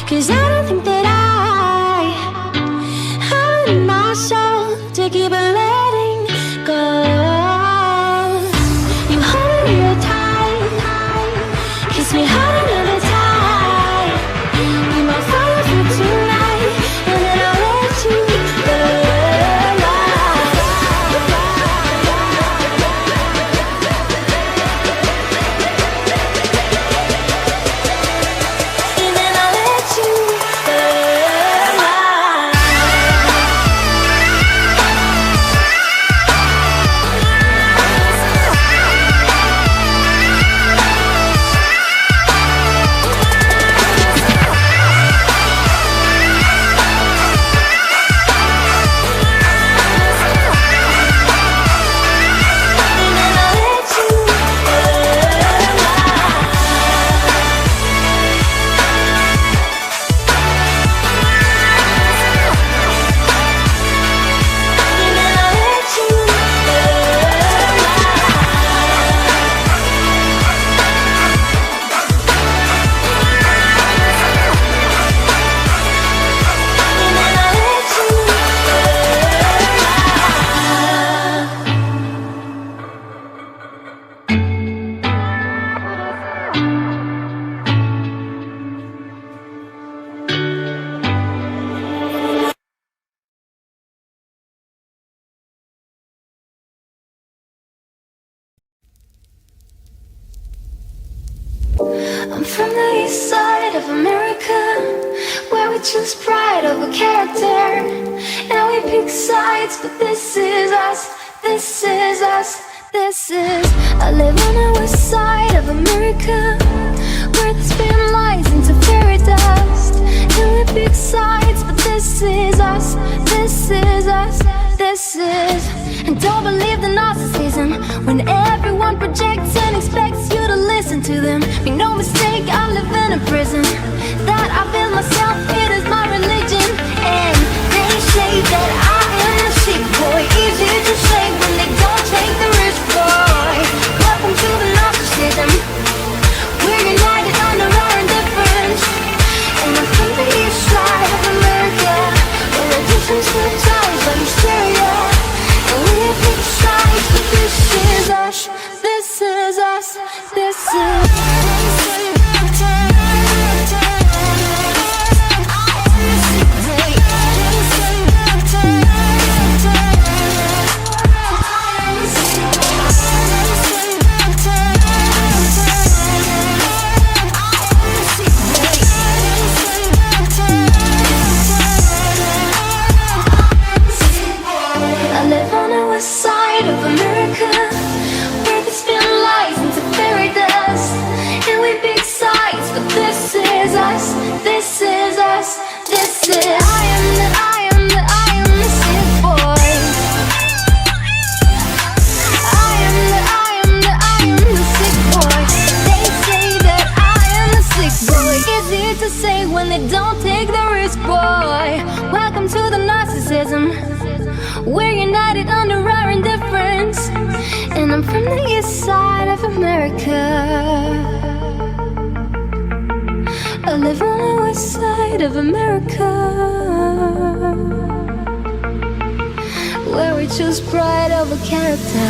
'Cause I don't think that I have it in myself to keep it letting go. You hold me real tight, kiss me hard another time. Be my fire for tonight, and then I'll let you go. I'm from the east side of America, where we choose pride over character, and we pick sides, but this is us, this is us, this is. I live on the west side of America, where the spin lies into fairy dust, and we pick sides, but this is us, this is us, this is. And don't believe the narcissism when everyone projects and expects you to listen to them. Make no mistake, I live in a prison that I built myself, it is my religion. And they say that I am a sick boy, easy to say when they don't take the risk, boy. Welcome to the narcissism, we're united under our indifference. And I'm from the east side of America, where the distance to ties like hysteria. And we have picked sides, but this is us, this is us, this is. I live on the west side of America, where the spin lies into fairy dust, and we pick sides, but this is us, this is us, this is. I am the sick boy. I am the sick boy. They say that I am the sick boy. Easy to say when they don't take the risk, boy. Welcome to the narcissism, we're united under our indifference. And I'm from the east side of America, I live on the west side of America, where we choose pride over character.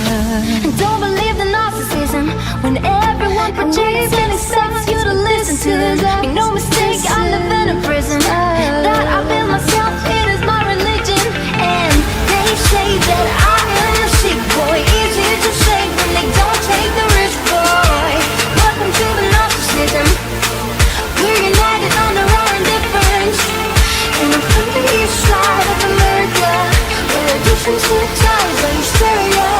And don't believe the narcissism when everyone projects and expects you to listen to them. Make no mistake, I live in a prison that I built myself, it is my religion. And they say that I am a sick boy, easy to say when they don't take the risk, boy. Welcome to the narcissism, we're united under our indifference. And I'm from the east side of America, where the distance to ties like hysteria.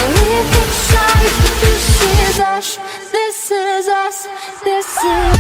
And we have picked sides, but this is us, this is us, this is.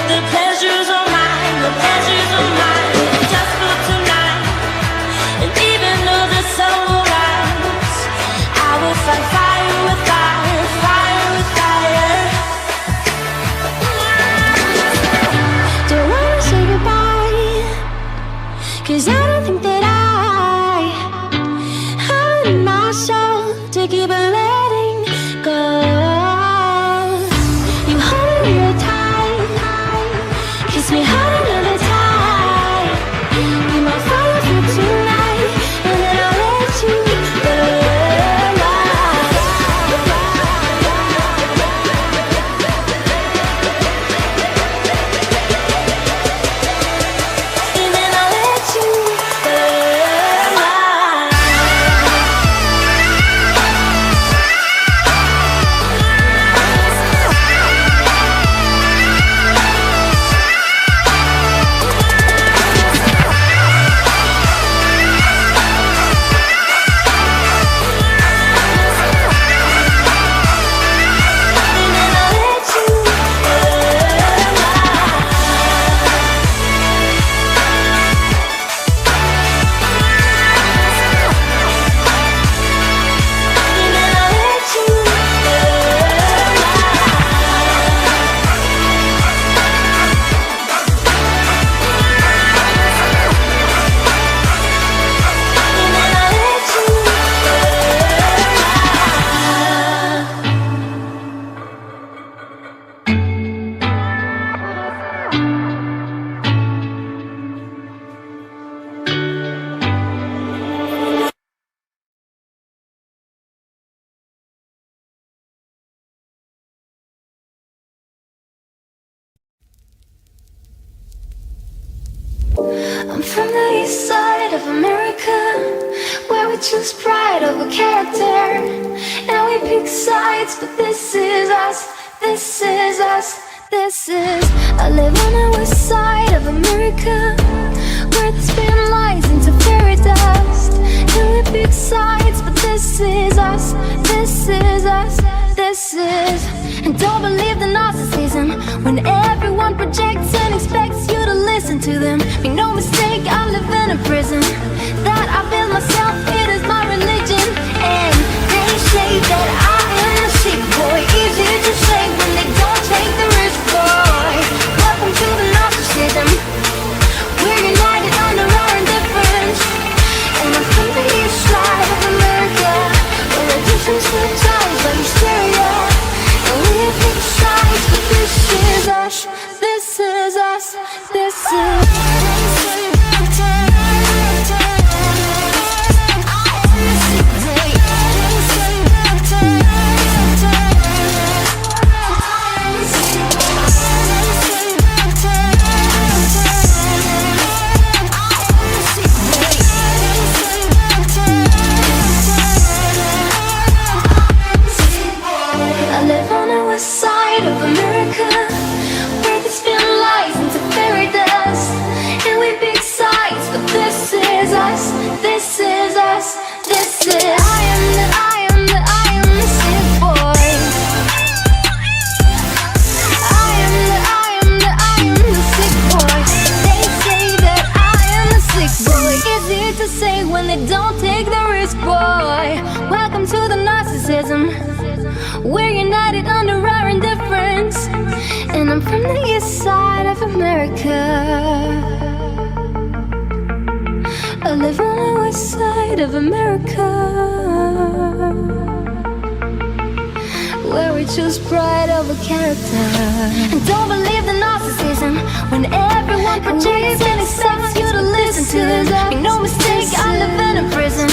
The pleasures are mine, the pleasures are mine, just for tonight. And even though the sun will rise, I will fight fire with fire, fire with fire. Don't wanna say goodbye, 'cause I don't think that I need my soul to keep on letting go. You hold me real tight, kiss me hard another time. Be my fire for tonight, and then I'll let you go. And then I'll let you go. I'm from the east side of America, where we choose pride over character, and we pick sides, but this is us, this is us, this is. I live on the west side of America, where the spin lies into fairy dust, and we pick sides, but this is us, this is us, this is. And don't believe the narcissism when everyone projects and expects you to listen to them. Make no mistake, I live in a prison that I built myself, it is my religion. And they say that I am a sick boy, easy to say when they don't take the risk, boy. Welcome to the narcissism, we're united under our indifference. And I'm from the east side of America, where addiction still ties like hysteria. And we have big sides, but this is us, this is us, this is. I live on the west side of America, where the spin lies into fairy dust, and we pick sides, but this is us, this is us, this is. I am the sick boy. I am the sick boy. They say that I am the sick boy. Easy to say when they don't take the risk, boy. Welcome to the narcissism, we're united under our indifference. And I'm from the east side of America, I live on the west side of America, where we choose pride over character. And don't believe the narcissism when everyone projects and expects you to listen to them. Make no mistake, I live in a prison.